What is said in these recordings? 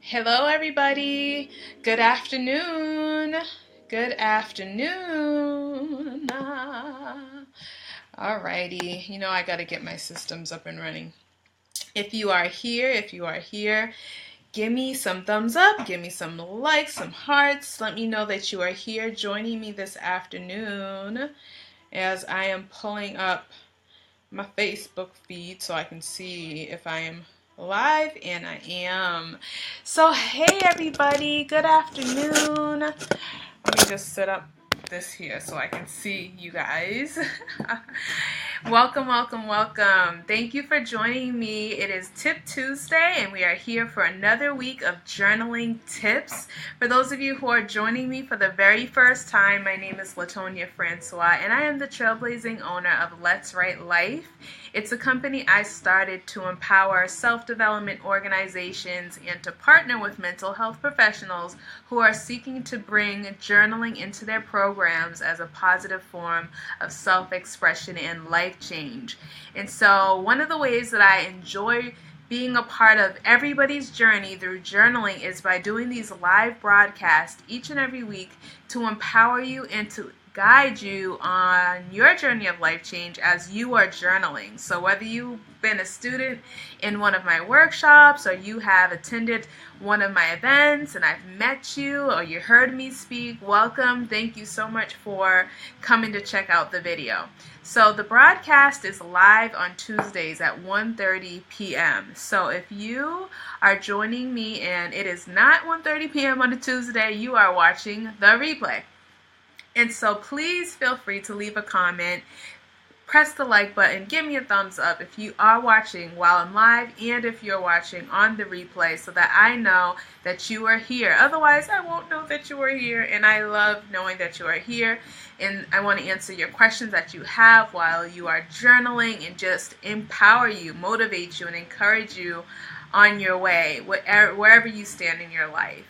Hello, everybody. Good afternoon. Good afternoon. Alrighty. I got to get my systems up and running. If you are here, give me some thumbs up, give me some likes, some hearts. Let me know that you are here joining me this afternoon as I am pulling up my Facebook feed so I can see if I am live, and I am. So hey everybody, good afternoon. Let me just set up this here so I can see you guys. Welcome, welcome, welcome. Thank you for joining me. It is Tip Tuesday, and we are here for another week of journaling tips. For those of you who are joining me for the very first time, my name is Latonia Francois, and I am the trailblazing owner of Let's Write Life. It's a company I started to empower self-development organizations and to partner with mental health professionals who are seeking to bring journaling into their programs as a positive form of self-expression and life change. And so one of the ways that I enjoy being a part of everybody's journey through journaling is by doing these live broadcasts each and every week to empower you and to guide you on your journey of life change as you are journaling. So whether you've been a student in one of my workshops or you have attended one of my events and I've met you or you heard me speak, welcome. Thank you so much for coming to check out the video. So the broadcast is live on Tuesdays at 1:30 p.m. So if you are joining me and it is not 1:30 p.m. on a Tuesday, you are watching the replay. And so please feel free to leave a comment, press the like button, give me a thumbs up if you are watching while I'm live and if you're watching on the replay so that I know that you are here. Otherwise, I won't know that you are here, and I love knowing that you are here. And I want to answer your questions that you have while you are journaling and just empower you, motivate you, and encourage you on your way, wherever you stand in your life.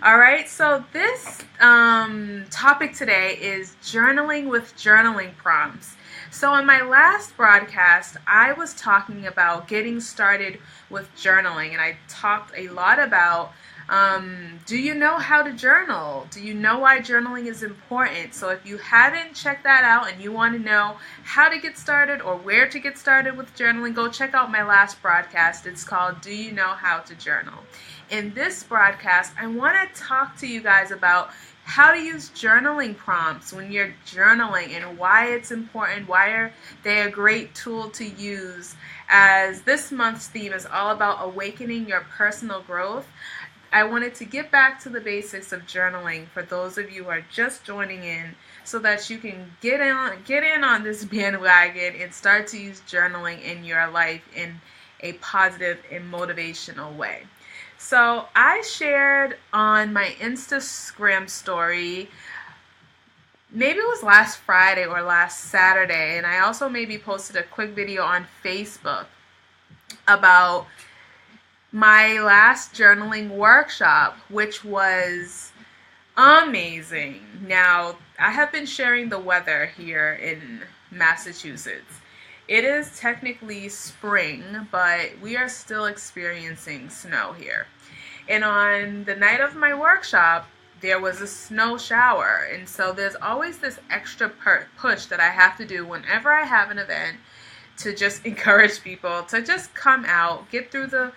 All right, so this topic today is journaling with journaling prompts. So in my last broadcast, I was talking about getting started with journaling, and I talked a lot about do you know how to journal? Do you know why journaling is important? So if you haven't checked that out and you want to know how to get started or where to get started with journaling, go check out my last broadcast. It's called Do You Know How to Journal? In this broadcast, I want to talk to you guys about how to use journaling prompts when you're journaling and why it's important, why are they a great tool to use. As this month's theme is all about awakening your personal growth, I wanted to get back to the basics of journaling for those of you who are just joining in so that you can get in on this bandwagon and start to use journaling in your life in a positive and motivational way. So I shared on my Instagram story, maybe it was last Friday or last Saturday, and I also maybe posted a quick video on Facebook about my last journaling workshop, which was amazing. Now, I have been sharing the weather here in Massachusetts. It is technically spring, but we are still experiencing snow here. And on the night of my workshop, there was a snow shower. And so there's always this extra push that I have to do whenever I have an event to just encourage people to just come out, get through the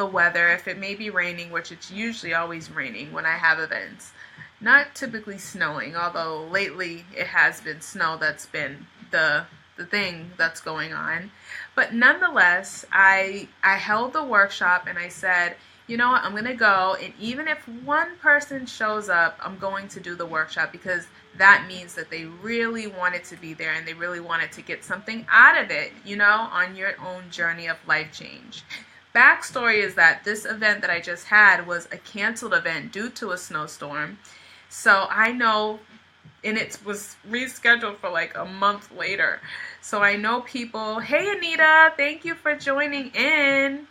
weather. If it may be raining, which it's usually always raining when I have events. Not typically snowing, although lately it has been snow that's been the thing that's going on. But nonetheless, I held the workshop and I said, you know what, I'm going to go, and even if one person shows up, I'm going to do the workshop because that means that they really wanted to be there and they really wanted to get something out of it, on your own journey of life change. Backstory is that this event that I just had was a canceled event due to a snowstorm. So I know, and it was rescheduled for like a month later. So I know people, hey Anita, thank you for joining in.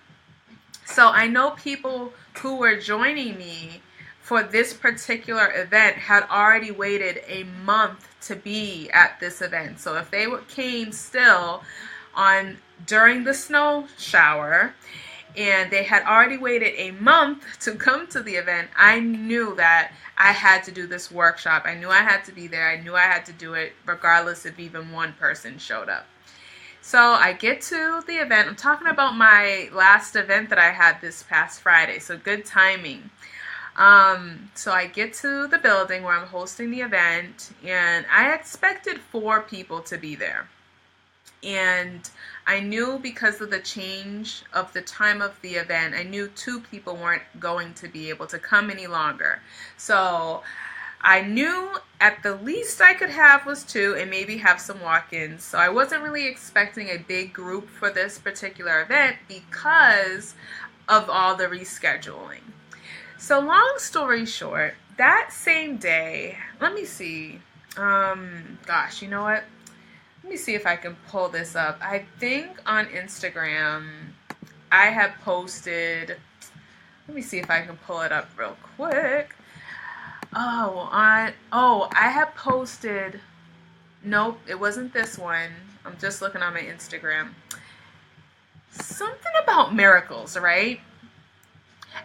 So I know people who were joining me for this particular event had already waited a month to be at this event. So if they came still during the snow shower, and they had already waited a month to come to the event, I knew that I had to do this workshop. I knew I had to be there. I knew I had to do it regardless if even one person showed up. So I get to the event. I'm talking about my last event that I had this past Friday, so good timing. So I get to the building where I'm hosting the event, and I expected 4 people to be there. And I knew because of the change of the time of the event, I knew 2 people weren't going to be able to come any longer. So I knew at the least I could have was 2 and maybe have some walk-ins. So I wasn't really expecting a big group for this particular event because of all the rescheduling. So long story short, that same day, let me see, gosh, you know what? Let me see if I can pull this up. I think on Instagram, I have posted, let me see if I can pull it up real quick. I have posted, nope, it wasn't this one. I'm just looking on my Instagram. Something about miracles, right?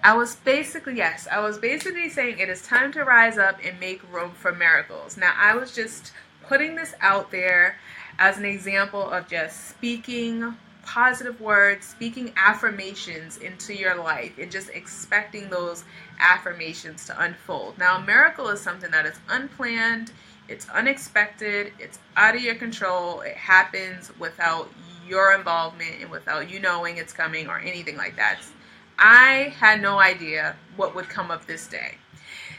I was basically saying it is time to rise up and make room for miracles. Now, I was just putting this out there as an example of just speaking positive words, speaking affirmations into your life, and just expecting those affirmations to unfold. Now, a miracle is something that is unplanned, it's unexpected, it's out of your control, it happens without your involvement and without you knowing it's coming or anything like that. I had no idea what would come of this day.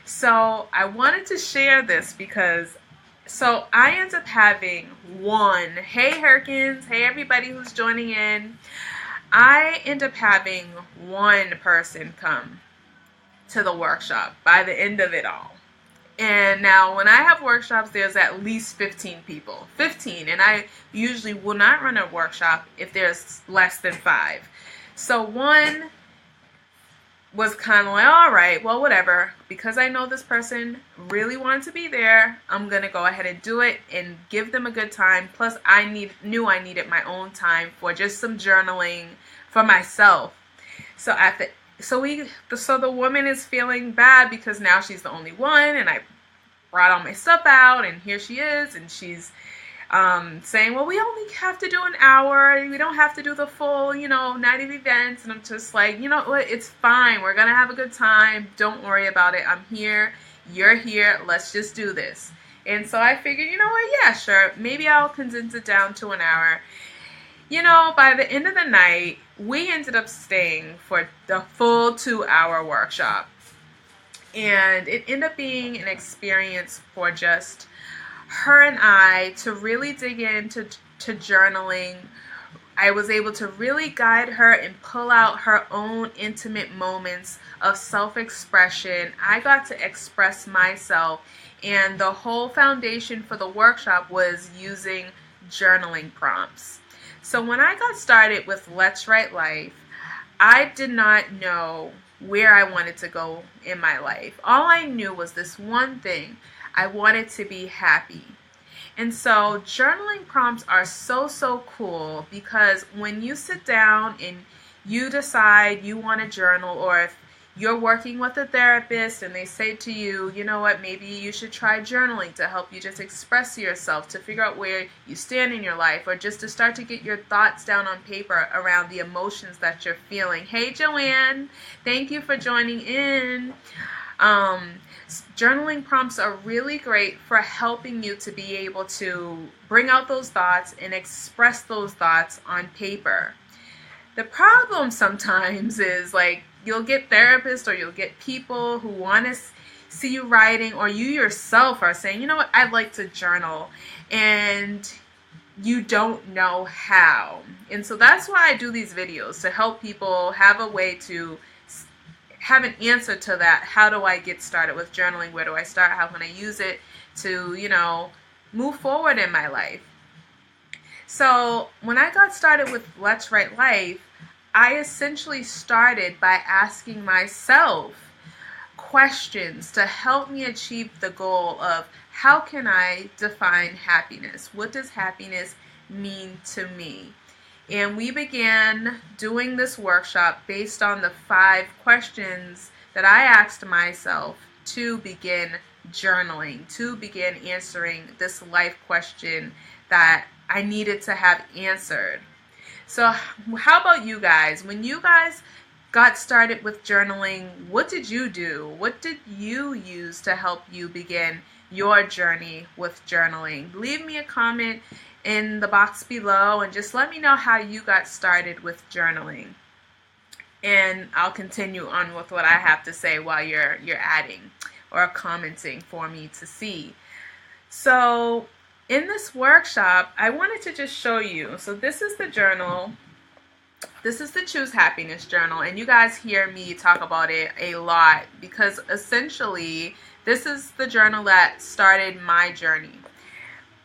So I wanted to share this because I ended up having hey Herkins, hey everybody who's joining in. I end up having 1 person come to the workshop by the end of it all. And now when I have workshops, there's at least 15 people. 15, and I usually will not run a workshop if there's less than 5. So 1 was kind of like, all right, well, whatever. Because I know this person really wanted to be there, I'm going to go ahead and do it and give them a good time. Plus, I knew I needed my own time for just some journaling for myself. So the woman is feeling bad because now she's the only one, and I brought all my stuff out, and here she is, and she's saying, well, we only have to do an hour. We don't have to do the full, night of events. And I'm just like, you know what? It's fine. We're going to have a good time. Don't worry about it. I'm here. You're here. Let's just do this. And so I figured, you know what? Yeah, sure. Maybe I'll condense it down to an hour. By the end of the night, we ended up staying for the full 2-hour workshop. And it ended up being an experience for just her and I to really dig into journaling. I was able to really guide her and pull out her own intimate moments of self-expression. I got to express myself, and the whole foundation for the workshop was using journaling prompts. So when I got started with Let's Write Life, I did not know where I wanted to go in my life. All I knew was this one thing. I wanted to be happy. And so journaling prompts are so cool because when you sit down and you decide you want to journal, or if you're working with a therapist and they say to you, you know what, maybe you should try journaling to help you just express yourself, to figure out where you stand in your life, or just to start to get your thoughts down on paper around the emotions that you're feeling. Hey, Joanne, thank you for joining in. Journaling prompts are really great for helping you to be able to bring out those thoughts and express those thoughts on paper. The problem sometimes is you'll get therapists or you'll get people who want to see you writing, or you yourself are saying, you know what, I'd like to journal, and you don't know how. And so that's why I do these videos, to help people have a way to have an answer to that. How do I get started with journaling? Where do I start? How can I use it to, move forward in my life? So when I got started with Let's Write Life, I essentially started by asking myself questions to help me achieve the goal of, how can I define happiness? What does happiness mean to me? And we began doing this workshop based on the 5 questions that I asked myself to begin journaling, to begin answering this life question that I needed to have answered. So how about you guys? When you guys got started with journaling, what did you do? What did you use to help you begin your journey with journaling? Leave me a comment in the box below and just let me know how you got started with journaling. And I'll continue on with what I have to say while you're adding or commenting for me to see. So in this workshop, I wanted to just show you. So this is the journal. This is the Choose Happiness journal, and you guys hear me talk about it a lot because essentially this is the journal that started my journey.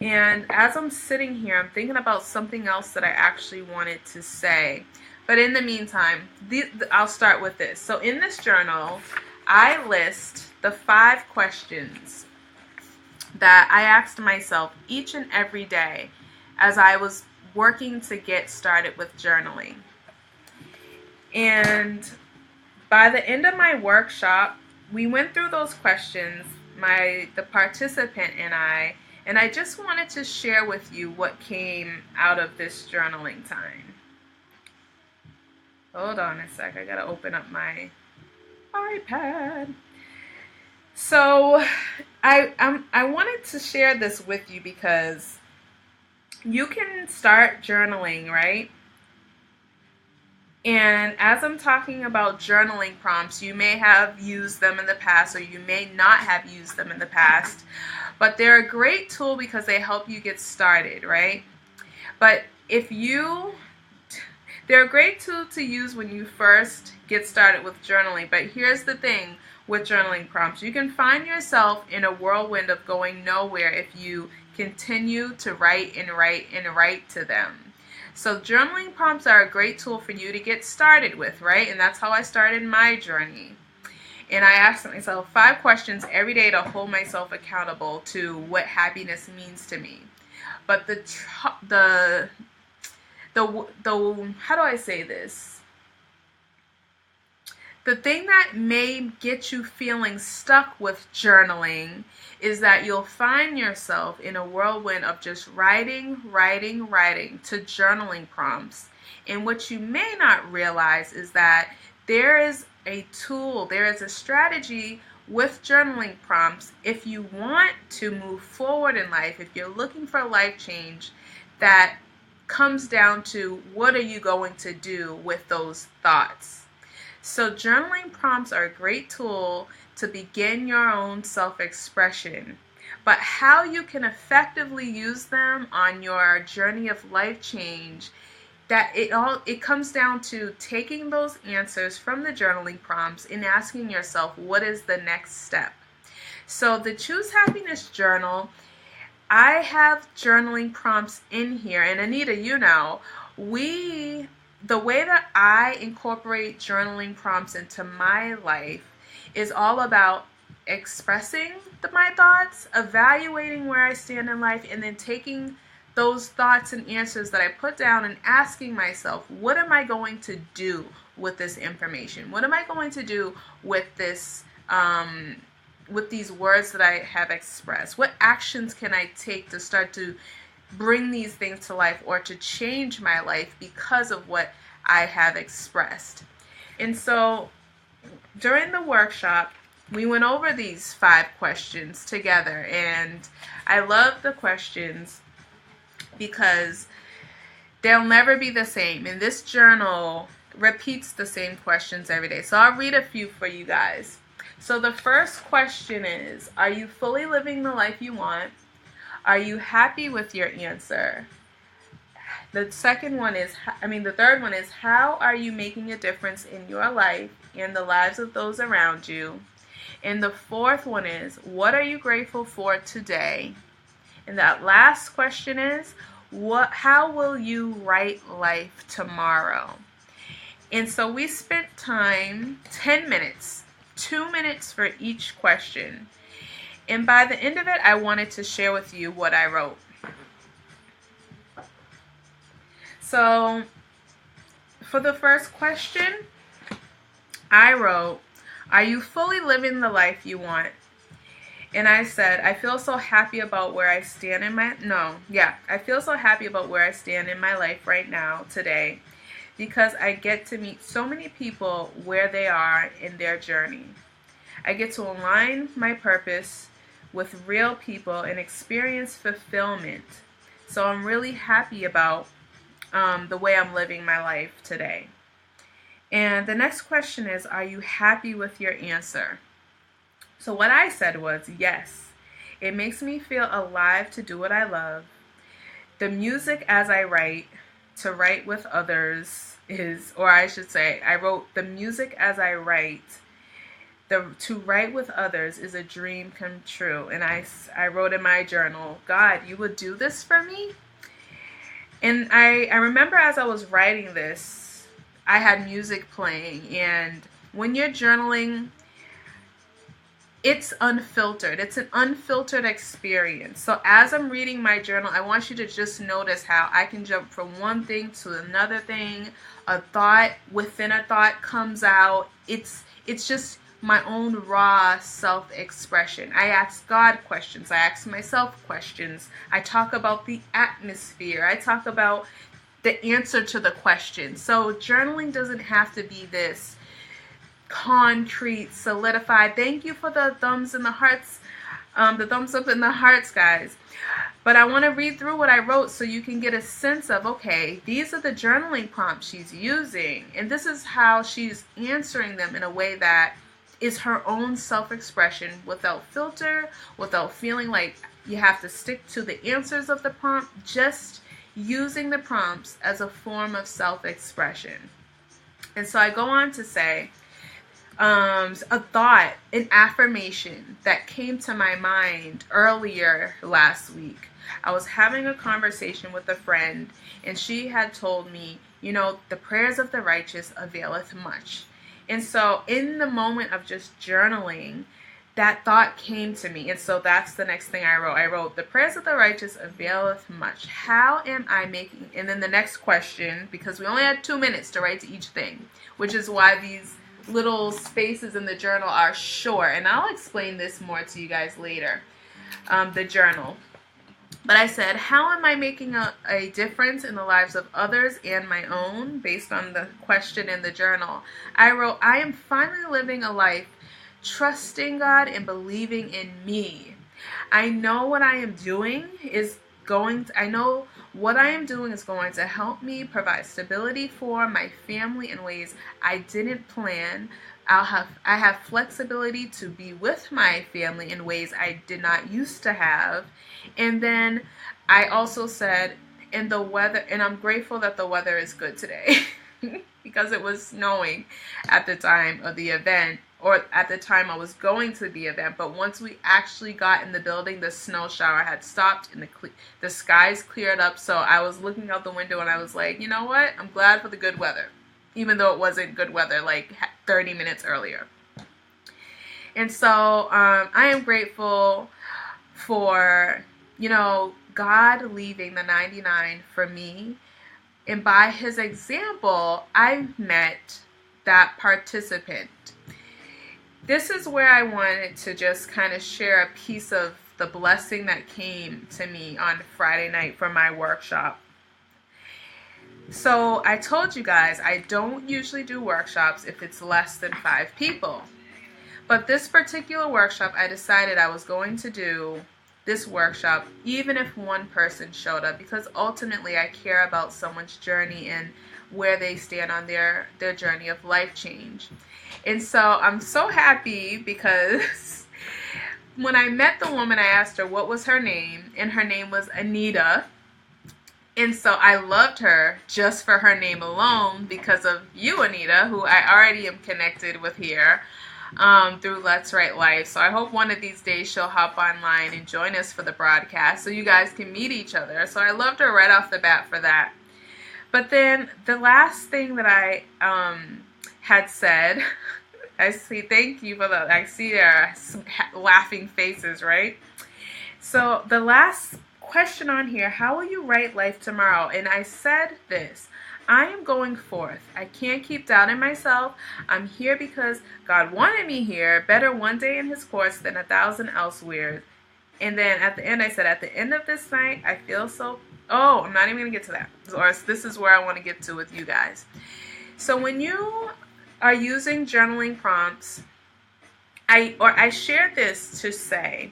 And as I'm sitting here, I'm thinking about something else that I actually wanted to say. But in the meantime, I'll start with this. So in this journal, I list the 5 questions that I asked myself each and every day as I was working to get started with journaling. And by the end of my workshop, we went through those questions, the participant and I just wanted to share with you what came out of this journaling time. Hold on a sec, I gotta open up my iPad. So I wanted to share this with you because you can start journaling, right? And as I'm talking about journaling prompts, you may have used them in the past or you may not have used them in the past, but they're a great tool because they help you get started, right? But they're a great tool to use when you first get started with journaling. But here's the thing with journaling prompts. You can find yourself in a whirlwind of going nowhere if you continue to write and write and write to them. So journaling prompts are a great tool for you to get started with, right? And that's how I started my journey. And I asked myself 5 questions every day to hold myself accountable to what happiness means to me. But the how do I say this? The thing that may get you feeling stuck with journaling is that you'll find yourself in a whirlwind of just writing to journaling prompts. And what you may not realize is that there is a tool, there is a strategy with journaling prompts if you want to move forward in life, if you're looking for life change, that comes down to what are you going to do with those thoughts. So journaling prompts are a great tool to begin your own self-expression. But how you can effectively use them on your journey of life change, that it comes down to taking those answers from the journaling prompts and asking yourself, what is the next step? So the Choose Happiness journal, I have journaling prompts in here, and Anita, you know, the way that I incorporate journaling prompts into my life is all about expressing my thoughts, evaluating where I stand in life, and then taking those thoughts and answers that I put down and asking myself, what am I going to do with this information? What am I going to do with this, with these words that I have expressed? What actions can I take to start to bring these things to life or to change my life because of what I have expressed? And so during the workshop, we went over these 5 questions together, and I love the questions because they'll never be the same. And this journal repeats the same questions every day. So I'll read a few for you guys. So the first question is, are you fully living the life you want? Are you happy with your answer? The third one is, how are you making a difference in your life and the lives of those around you? And the 4th one is, what are you grateful for today? And that last question is, how will you write life tomorrow? And so we spent time, 10 minutes, 2 minutes for each question. And by the end of it, I wanted to share with you what I wrote. So for the first question, I wrote, are you fully living the life you want? And I said, I feel so happy about where I stand in my, I feel so happy about where I stand in my life right now, today, because I get to meet so many people where they are in their journey. I get to align my purpose with real people and experience fulfillment. So I'm really happy about the way I'm living my life today. And the next question is, are you happy with your answer? So what I said was, yes. It makes me feel alive to do what I love. The music as I write, to write with others is, or I should say, I wrote, the music as I write, to write with others is a dream come true. And I wrote in my journal, God, you would do this for me? And I remember as I was writing this, I had music playing. And when you're journaling, it's unfiltered. It's an unfiltered experience. So as I'm reading my journal, I want you to just notice how I can jump from one thing to another thing. A thought within a thought comes out. It's just my own raw self-expression. I ask God questions. I ask myself questions. I talk about the atmosphere. I talk about the answer to the question. So journaling doesn't have to be this concrete, solidified. Thank you for the thumbs and the hearts, the thumbs up and the hearts, guys. But I want to read through what I wrote so you can get a sense of, okay, these are the journaling prompts she's using, and this is how she's answering them in a way that is her own self-expression, without filter, without feeling like you have to stick to the answers of the prompt, just using the prompts as a form of self-expression. And so I go on to say, a thought, an affirmation that came to my mind earlier last week. I was having a conversation with a friend, and she had told me, the prayers of the righteous availeth much. And so in the moment of just journaling, that thought came to me. And so that's the next thing I wrote. I wrote, the prayers of the righteous availeth much. How am I making, and then the next question, because we only had 2 minutes to write to each thing, which is why these little spaces in the journal are short, and I'll explain this more to you guys later, the journal. But I said, how am I making a difference in the lives of others and my own, based on the question in the journal? I wrote, I am finally living a life trusting God and believing in me. I know what I am doing is going to help me provide stability for my family in ways I didn't plan. I have flexibility to be with my family in ways I did not used to have. And then I also said, and I'm grateful that the weather is good today because it was snowing at the time of the event, or at the time I was going to the event. But once we actually got in the building, the snow shower had stopped and the skies cleared up. So I was looking out the window and I was like, you know what? I'm glad for the good weather, even though it wasn't good weather like 30 minutes earlier. And so I am grateful for, God leaving the 99 for me. And by his example, I met that participant. This is where I wanted to just kind of share a piece of the blessing that came to me on Friday night from my workshop. So I told you guys I don't usually do workshops if it's less than 5 people. But this particular workshop, I decided I was going to do this workshop even if one person showed up, because ultimately I care about someone's journey and where they stand on their journey of life change. And so I'm so happy because when I met the woman, I asked her what was her name, and her name was Anita. And so I loved her just for her name alone because of you, Anita, who I already am connected with here through Let's Write Life. So I hope one of these days she'll hop online and join us for the broadcast so you guys can meet each other. So I loved her right off the bat for that. But then the last thing that I had said, I see, thank you for that. I see there some laughing faces, right? So the last question on here, how will you write life tomorrow? And I said this, I am going forth. I can't keep doubting myself. I'm here because God wanted me here. Better one day in his courts than 1,000 elsewhere. And then at the end, I said, at the end of this night, I feel so. Oh, I'm not even going to get to that. Or this is where I want to get to with you guys. So when you are using journaling prompts, I shared this to say,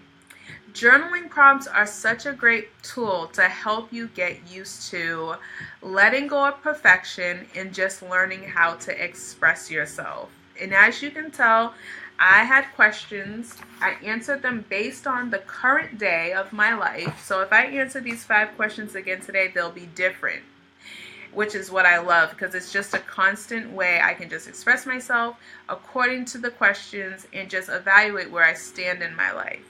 journaling prompts are such a great tool to help you get used to letting go of perfection and just learning how to express yourself. And as you can tell, I had questions. I answered them based on the current day of my life. So if I answer these 5 questions again today, they'll be different, which is what I love, because it's just a constant way I can just express myself according to the questions and just evaluate where I stand in my life.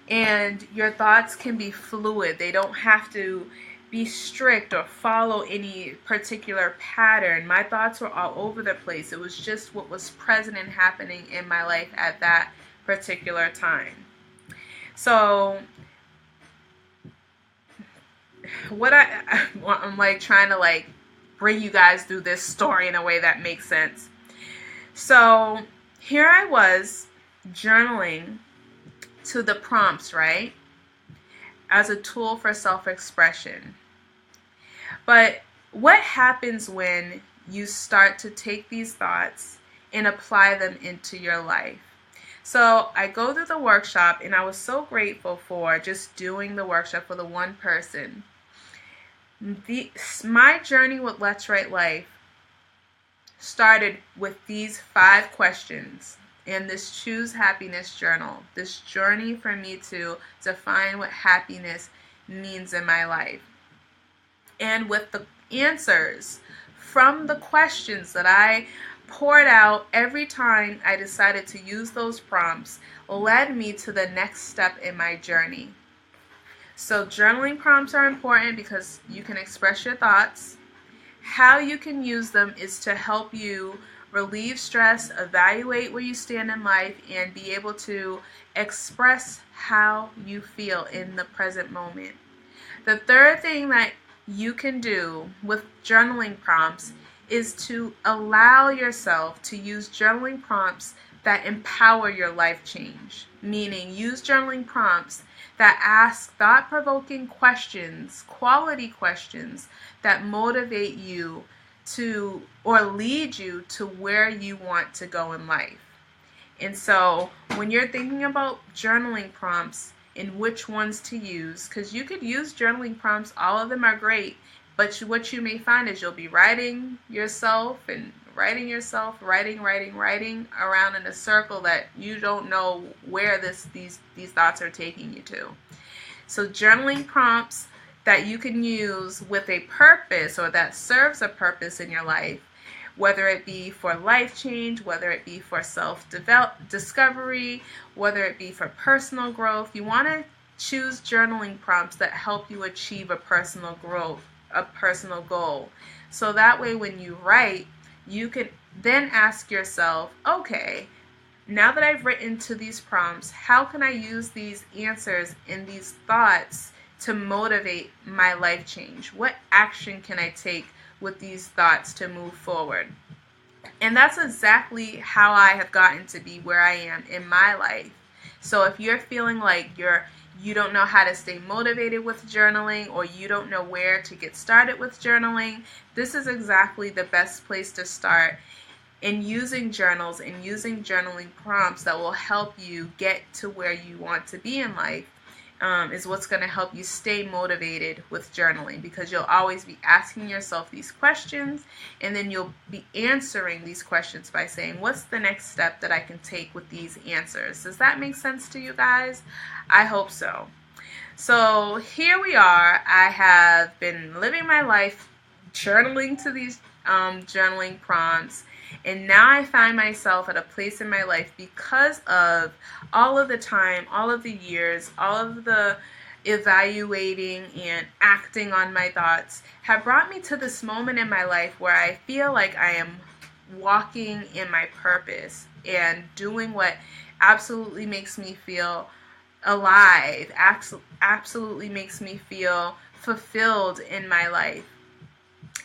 And your thoughts can be fluid. They don't have to be strict or follow any particular pattern. My thoughts were all over the place. It was just what was present and happening in my life at that particular time. So what I'm like trying to like bring you guys through this story in a way that makes sense. So here I was journaling to the prompts, right? As a tool for self-expression. But what happens when you start to take these thoughts and apply them into your life? So I go through the workshop, and I was so grateful for just doing the workshop for the one person. My journey with Let's Write Life started with these 5 questions in this Choose Happiness journal, this journey for me to define what happiness means in my life. And with the answers from the questions that I poured out every time I decided to use those prompts led me to the next step in my journey. So journaling prompts are important because you can express your thoughts. How you can use them is to help you relieve stress, evaluate where you stand in life, and be able to express how you feel in the present moment. The third thing that you can do with journaling prompts is to allow yourself to use journaling prompts that empower your life change. Meaning, use journaling prompts that ask thought-provoking questions, quality questions that motivate you to or lead you to where you want to go in life. And so when you're thinking about journaling prompts and which ones to use, because you could use journaling prompts, all of them are great, but what you may find is you'll be writing yourself writing around in a circle that you don't know where these thoughts are taking you to. So journaling prompts that you can use with a purpose or that serves a purpose in your life, whether it be for life change, whether it be for self-discovery, whether it be for personal growth. You want to choose journaling prompts that help you achieve a personal growth, a personal goal. So that way when you write, you can then ask yourself, okay, now that I've written to these prompts, how can I use these answers and these thoughts to motivate my life change? What action can I take with these thoughts to move forward? And that's exactly how I have gotten to be where I am in my life. So if you're feeling like you don't know how to stay motivated with journaling, or you don't know where to get started with journaling, this is exactly the best place to start in using journals and using journaling prompts that will help you get to where you want to be in life. Is what's going to help you stay motivated with journaling, because you'll always be asking yourself these questions, and then you'll be answering these questions by saying, what's the next step that I can take with these answers? Does that make sense to you guys? I hope so. So here we are. I have been living my life journaling to these journaling prompts, and now I find myself at a place in my life because of all of the time, all of the years, all of the evaluating and acting on my thoughts have brought me to this moment in my life where I feel like I am walking in my purpose and doing what absolutely makes me feel alive, absolutely makes me feel fulfilled in my life.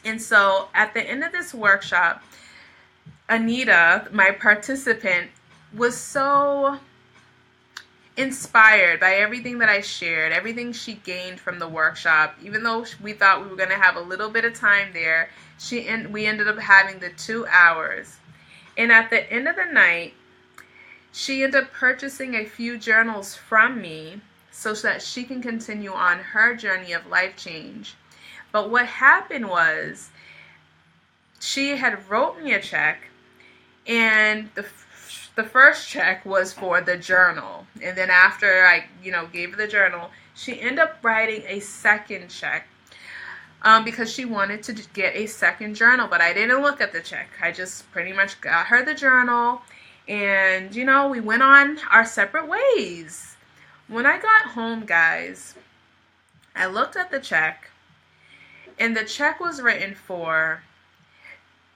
And so at the end of this workshop, Anita, my participant, was so inspired by everything that I shared, everything she gained from the workshop. Even though we thought we were going to have a little bit of time there, we ended up having the 2 hours. And at the end of the night, she ended up purchasing a few journals from me so that she can continue on her journey of life change. But what happened was, she had wrote me a check, and the first check was for the journal. And then after I, gave her the journal, she ended up writing a second check because she wanted to get a second journal. But I didn't look at the check. I just pretty much got her the journal, and, we went on our separate ways. When I got home, guys, I looked at the check, and the check was written for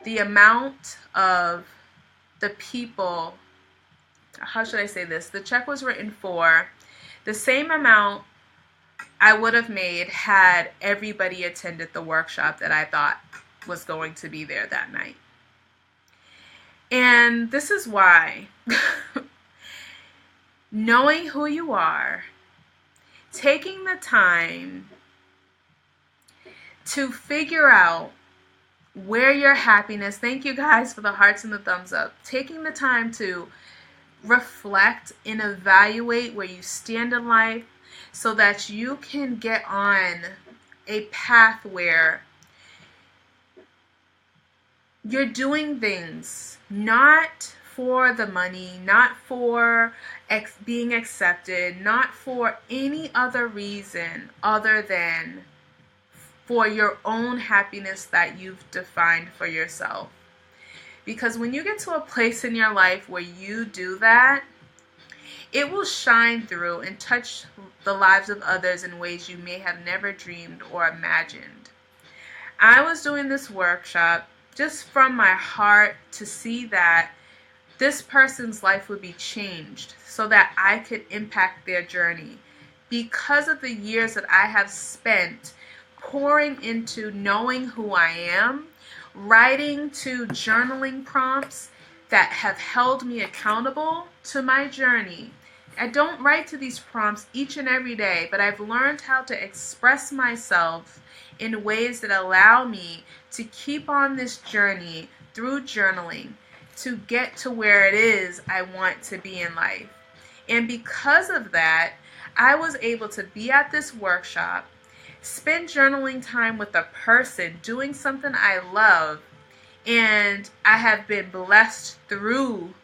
the amount of the people. How should I say this? The check was written for the same amount I would have made had everybody attended the workshop that I thought was going to be there that night. And this is why knowing who you are, taking the time to figure out where your happiness, thank you guys for the hearts and the thumbs up, taking the time to reflect and evaluate where you stand in life so that you can get on a path where you're doing things not for the money, not for being accepted, not for any other reason other than for your own happiness that you've defined for yourself. Because when you get to a place in your life where you do that, it will shine through and touch the lives of others in ways you may have never dreamed or imagined. I was doing this workshop just from my heart to see that this person's life would be changed so that I could impact their journey because of the years that I have spent pouring into knowing who I am, writing to journaling prompts that have held me accountable to my journey. I don't write to these prompts each and every day, but I've learned how to express myself in ways that allow me to keep on this journey through journaling to get to where it is I want to be in life. And because of that, I was able to be at this workshop, spend journaling time with a person doing something I love, and I have been blessed through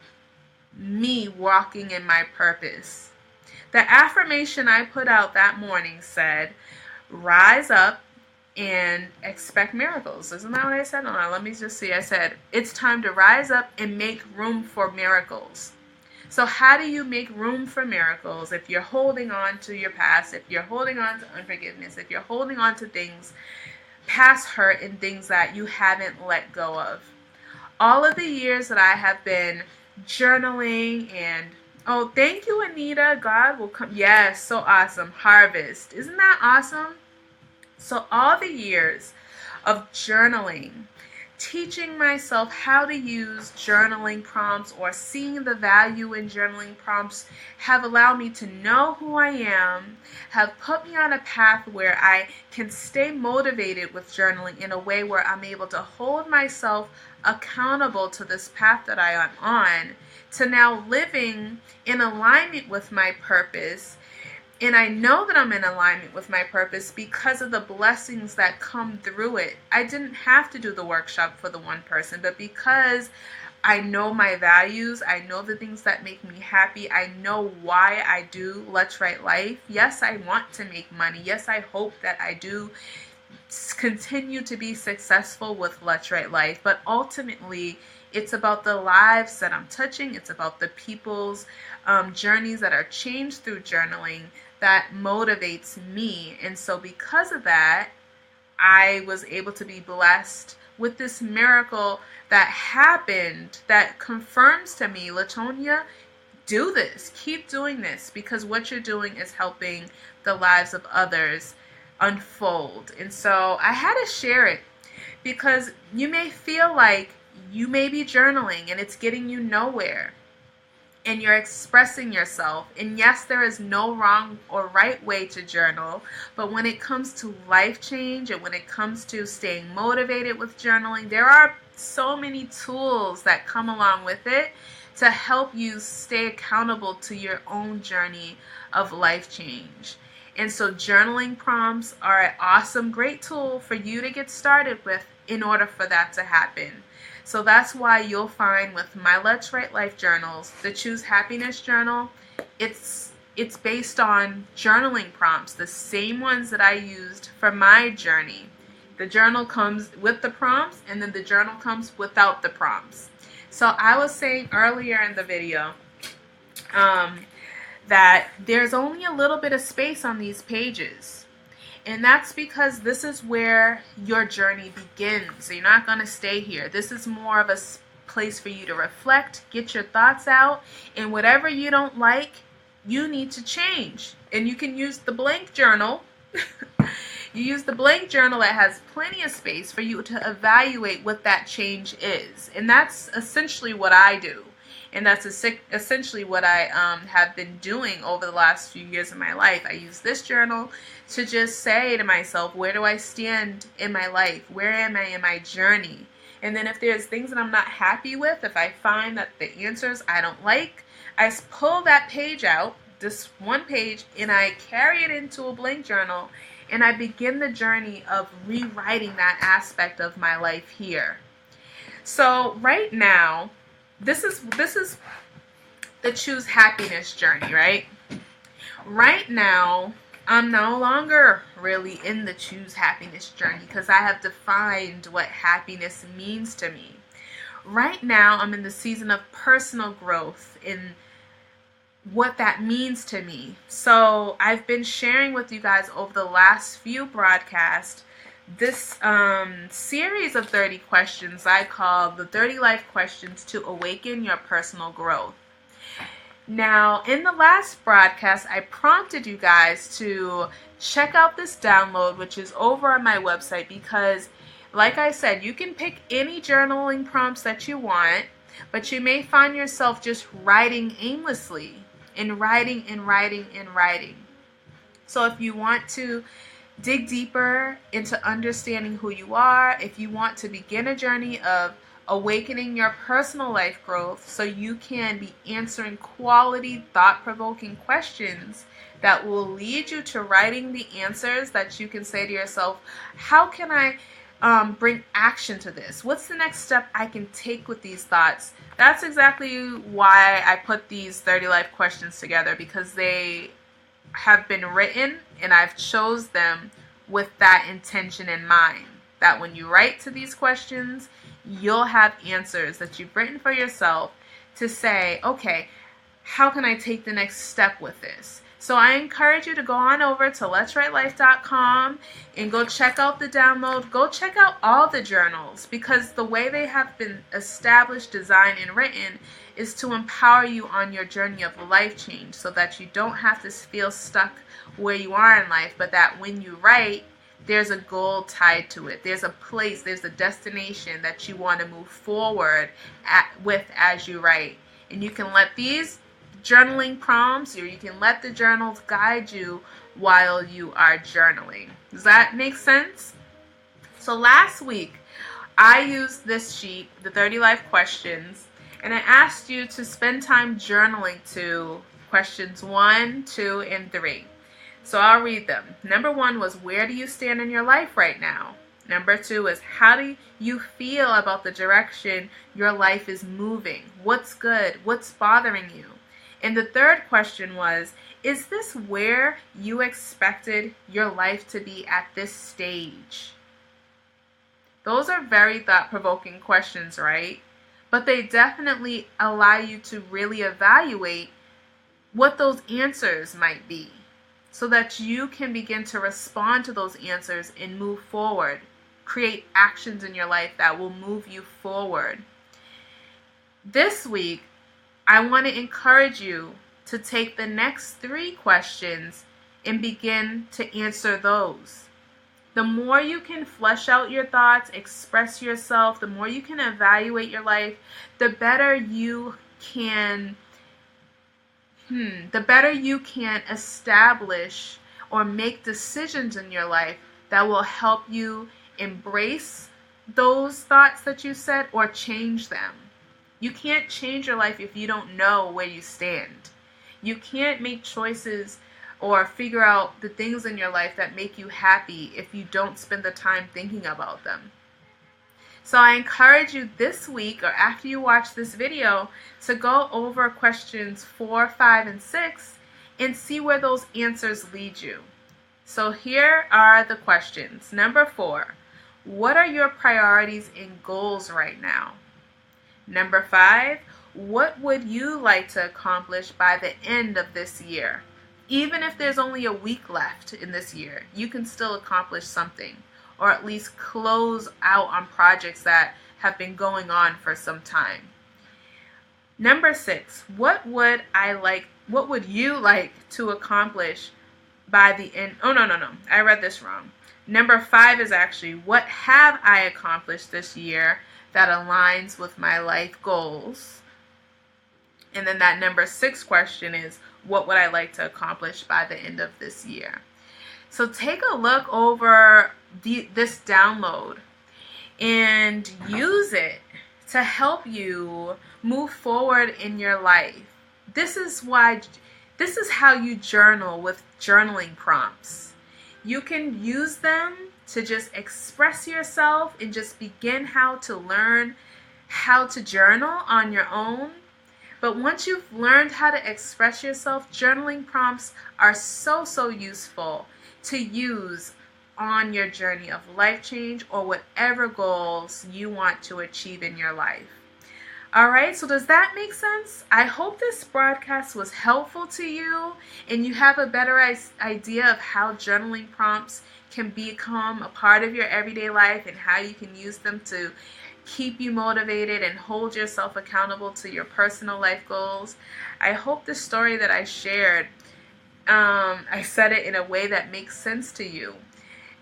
me walking in my purpose. The affirmation I put out that morning said, rise up and expect miracles. Isn't that what I said? No, let me just see. I said, it's time to rise up and make room for miracles. So how do you make room for miracles if you're holding on to your past, if you're holding on to unforgiveness, if you're holding on to things, past hurt and things that you haven't let go of? All of the years that I have been journaling and, oh, thank you, Anita. God will come. Yes, so awesome. Harvest. Isn't that awesome? So all the years of journaling, teaching myself how to use journaling prompts or seeing the value in journaling prompts have allowed me to know who I am, have put me on a path where I can stay motivated with journaling in a way where I'm able to hold myself accountable to this path that I am on, to now living in alignment with my purpose. And I know that I'm in alignment with my purpose because of the blessings that come through it. I didn't have to do the workshop for the one person, but because I know my values, I know the things that make me happy, I know why I do Let's Write Life. Yes, I want to make money. Yes, I hope that I do continue to be successful with Let's Write Life, but ultimately it's about the lives that I'm touching. It's about the people's journeys that are changed through journaling that motivates me. And so because of that, I was able to be blessed with this miracle that happened that confirms to me, Latonia, do this, keep doing this, because what you're doing is helping the lives of others unfold. And so I had to share it because you may feel like you may be journaling and it's getting you nowhere, and you're expressing yourself. And yes, there is no wrong or right way to journal, but when it comes to life change and when it comes to staying motivated with journaling, there are so many tools that come along with it to help you stay accountable to your own journey of life change. And so journaling prompts are an awesome, great tool for you to get started with in order for that to happen. So that's why you'll find with my Let's Write Life journals, the Choose Happiness journal, it's based on journaling prompts, the same ones that I used for my journey. The journal comes with the prompts, and then the journal comes without the prompts. So I was saying earlier in the video that there's only a little bit of space on these pages. And that's because this is where your journey begins. So you're not going to stay here. This is more of a place for you to reflect, get your thoughts out, and whatever you don't like, you need to change. And you can use the blank journal. You use the blank journal that has plenty of space for you to evaluate what that change is. And that's essentially what I do. And that's essentially what I have been doing over the last few years of my life. I use this journal to just say to myself, where do I stand in my life? Where am I in my journey? And then if there's things that I'm not happy with, if I find that the answers I don't like, I pull that page out, this one page, and I carry it into a blank journal, and I begin the journey of rewriting that aspect of my life here. So right now, this is the Choose Happiness journey, right? Right now, I'm no longer really in the Choose Happiness journey because I have defined what happiness means to me. Right now, I'm in the season of personal growth in what that means to me. So I've been sharing with you guys over the last few broadcasts this series of 30 questions I call the 30 Life Questions to Awaken Your Personal Growth. Now, in the last broadcast, I prompted you guys to check out this download, which is over on my website, because, like I said, you can pick any journaling prompts that you want, but you may find yourself just writing aimlessly and writing and writing and writing. So if you want to dig deeper into understanding who you are, if you want to begin a journey of awakening your personal life growth so you can be answering quality, thought-provoking questions that will lead you to writing the answers that you can say to yourself, how can I bring action to this? What's the next step I can take with these thoughts? That's exactly why I put these 30 life questions together, because they have been written and I've chose them with that intention in mind, that when you write to these questions, you'll have answers that you've written for yourself to say, okay, how can I take the next step with this? So I encourage you to go on over to letswritelife.com and go check out the download. Go check out all the journals, because the way they have been established, designed, and written is to empower you on your journey of life change so that you don't have to feel stuck where you are in life, but that when you write, there's a goal tied to it. There's a place, there's a destination that you want to move forward with as you write. And you can let these journaling prompts, or you can let the journals guide you while you are journaling. Does that make sense? So last week, I used this sheet, the 30 Life Questions, and I asked you to spend time journaling to questions 1, 2, and 3. So I'll read them. Number 1 was, where do you stand in your life right now? Number 2 is, how do you feel about the direction your life is moving? What's good? What's bothering you? And the third question was, is this where you expected your life to be at this stage? Those are very thought-provoking questions, right? But they definitely allow you to really evaluate what those answers might be, so that you can begin to respond to those answers and move forward. Create actions in your life that will move you forward. This week, I want to encourage you to take the next 3 questions and begin to answer those. The more you can flesh out your thoughts, express yourself, the more you can evaluate your life, the better you can establish or make decisions in your life that will help you embrace those thoughts that you said or change them. You can't change your life if you don't know where you stand. You can't make choices or figure out the things in your life that make you happy if you don't spend the time thinking about them. So I encourage you this week, or after you watch this video, to go over questions 4, 5, and 6 and see where those answers lead you. So here are the questions. Number 4, what are your priorities and goals right now? Number 5, what would you like to accomplish by the end of this year? Even if there's only a week left in this year, you can still accomplish something, or at least close out on projects that have been going on for some time. Number 6, what would you like to accomplish by the end? Oh, no, I read this wrong. Number 5 is actually, what have I accomplished this year that aligns with my life goals? And then that number 6 question is, what would I like to accomplish by the end of this year? So take a look over this download and use it to help you move forward in your life. This is how you journal with journaling prompts. You can use them to just express yourself and just begin how to learn how to journal on your own. But once you've learned how to express yourself, journaling prompts are so useful to use on your journey of life change or whatever goals you want to achieve in your life. All right, so does that make sense? I hope this broadcast was helpful to you and you have a better idea of how journaling prompts can become a part of your everyday life and how you can use them to keep you motivated and hold yourself accountable to your personal life goals. I hope the story that I shared, I said it in a way that makes sense to you.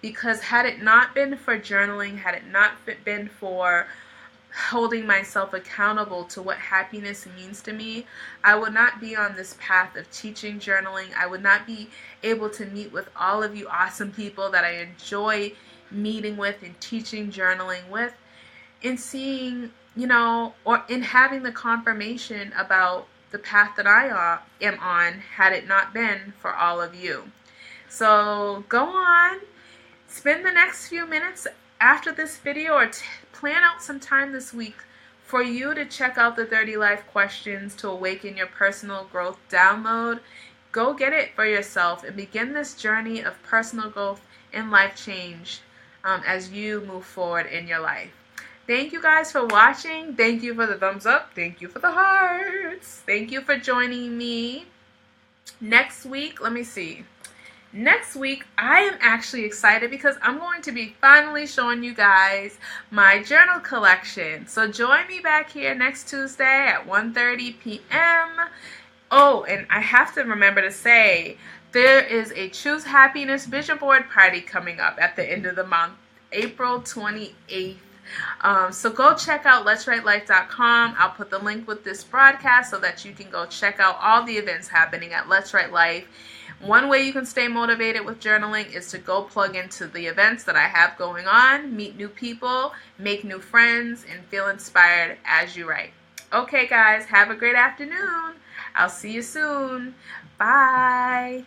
Because had it not been for journaling, had it not been for holding myself accountable to what happiness means to me, I would not be on this path of teaching journaling. I would not be able to meet with all of you awesome people that I enjoy meeting with and teaching journaling with, and seeing, or in having the confirmation about the path that I am on, had it not been for all of you. So go on, spend the next few minutes after this video, or plan out some time this week for you to check out the 30 Life Questions to Awaken Your Personal Growth download. Go get it for yourself and begin this journey of personal growth and life change as you move forward in your life. Thank you guys for watching. Thank you for the thumbs up. Thank you for the hearts. Thank you for joining me. Next week, Next week, I am actually excited because I'm going to be finally showing you guys my journal collection. So join me back here next Tuesday at 1:30 p.m. Oh, and I have to remember to say, there is a Choose Happiness Vision Board party coming up at the end of the month, April 28th. So go check out Let'sWriteLife.com. I'll put the link with this broadcast so that you can go check out all the events happening at Let's Write Life. One way you can stay motivated with journaling is to go plug into the events that I have going on, meet new people, make new friends, and feel inspired as you write. Okay, guys, have a great afternoon. I'll see you soon. Bye.